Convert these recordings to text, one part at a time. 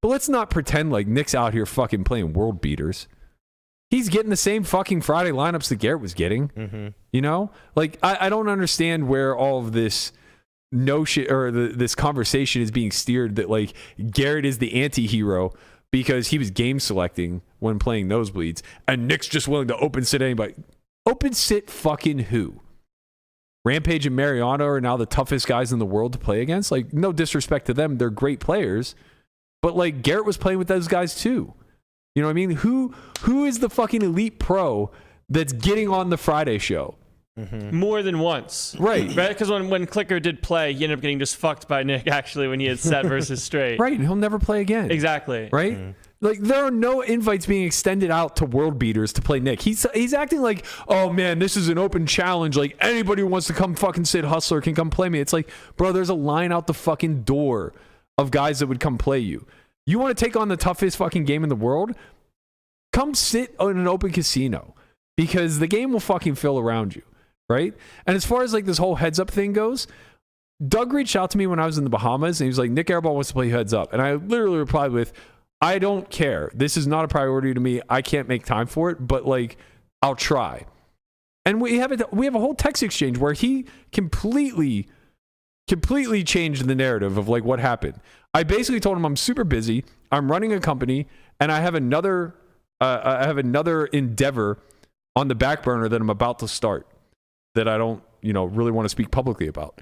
But let's not pretend like Nick's out here fucking playing world beaters. He's getting the same fucking Friday lineups that Garrett was getting. You know? Like, I don't understand where all of this notion or this conversation is being steered that, like, Garrett is the anti-hero because he was game selecting when playing nosebleeds, and Nick's just willing to open sit anybody. Open sit fucking who? Rampage and Mariano are now the toughest guys in the world to play against. Like, no disrespect to them. They're great players. But, like, Garrett was playing with those guys too. You know what I mean? Who is the fucking elite pro that's getting on the Friday show? More than once. Right. Because when Clicker did play, he ended up getting just fucked by Nick, actually, when he had set versus straight. Right, and he'll never play again. Exactly. Right? Like, there are no invites being extended out to world beaters to play Nick. He's acting like, oh, man, this is an open challenge. Like, anybody who wants to come fucking sit Hustler can come play me. It's like, bro, there's a line out the fucking door of guys that would come play you. You want to take on the toughest fucking game in the world? Come sit in an open casino because the game will fucking fill around you, right? And as far as like this whole heads up thing goes, Doug reached out to me when I was in the Bahamas and he was like, Nick Airball wants to play heads up. And I literally replied with, I don't care. This is not a priority to me. I can't make time for it, but like, I'll try. And we have a whole text exchange where he completely changed the narrative of like what happened. I basically told him I'm super busy. I'm running a company and I have another endeavor on the back burner that I'm about to start that I don't, really want to speak publicly about.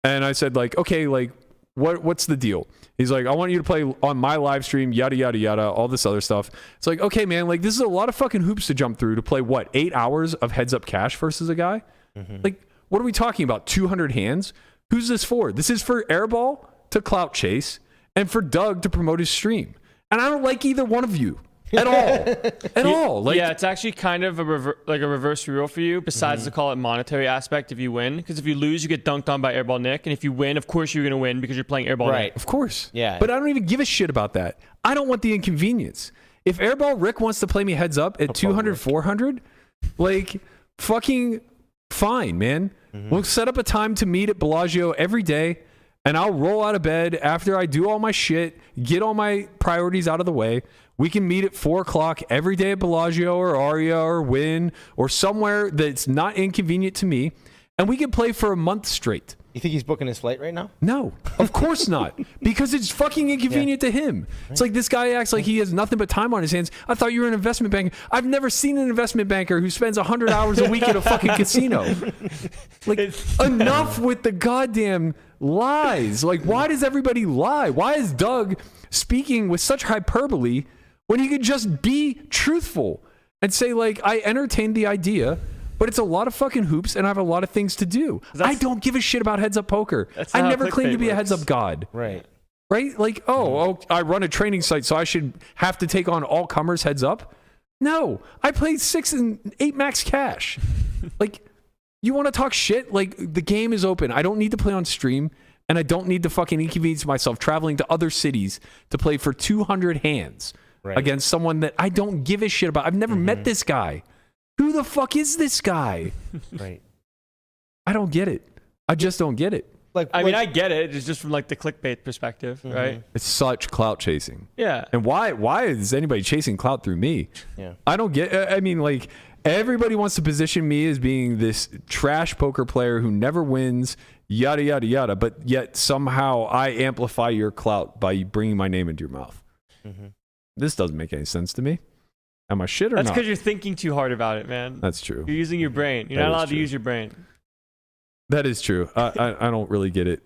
And I said like, okay, like what's the deal? He's like, I want you to play on my live stream, yada, yada, yada, all this other stuff. It's like, okay, man, like this is a lot of fucking hoops to jump through to play 8 hours of heads up cash versus a guy? Like, what are we talking about? 200 hands? Who's this for? This is for Airball to clout chase and for Doug to promote his stream. And I don't like either one of you at all. Like, yeah, it's actually kind of a reverse reroll for you, besides the call it monetary aspect if you win. Because if you lose, you get dunked on by Airball Nick. And if you win, of course you're going to win because you're playing Airball Nick. Of course. Yeah. But I don't even give a shit about that. I don't want the inconvenience. If Airball Rick wants to play me heads up at 200, 400, like, fucking fine, man. We'll set up a time to meet at Bellagio every day, and I'll roll out of bed after I do all my shit, get all my priorities out of the way. We can meet at 4 o'clock every day at Bellagio or Aria or Wynn or somewhere that's not inconvenient to me, and we can play for a month straight. You think he's booking his flight right now? No, of course not. Because it's fucking inconvenient to him. It's like this guy acts like he has nothing but time on his hands. I thought you were an investment banker. I've never seen an investment banker who spends 100 hours a week at a fucking casino. Like, enough with the goddamn lies. Like, why does everybody lie? Why is Doug speaking with such hyperbole when he could just be truthful and say, like, I entertained the idea, but it's a lot of fucking hoops, and I have a lot of things to do. I don't give a shit about heads-up poker. I never claimed to be a heads-up god. Right? Like, I run a training site, so I should have to take on all comers heads-up? No. I played 6 and 8 max cash. Like, you want to talk shit? Like, the game is open. I don't need to play on stream, and I don't need to fucking inconvenience myself traveling to other cities to play for 200 hands against someone that I don't give a shit about. I've never met this guy. Who the fuck is this guy? Right. I don't get it. I just don't get it. I mean, I get it. It's just from like the clickbait perspective, right? It's such clout chasing. Yeah. And why is anybody chasing clout through me? Yeah. I don't get, I mean, like, everybody wants to position me as being this trash poker player who never wins, yada, yada, yada, but yet somehow I amplify your clout by bringing my name into your mouth. This doesn't make any sense to me. Am I shit or That's not? because you're thinking too hard about it, man. That's true. You're using your brain. You're That not is allowed to true. use your brain. That is true. I don't really get it.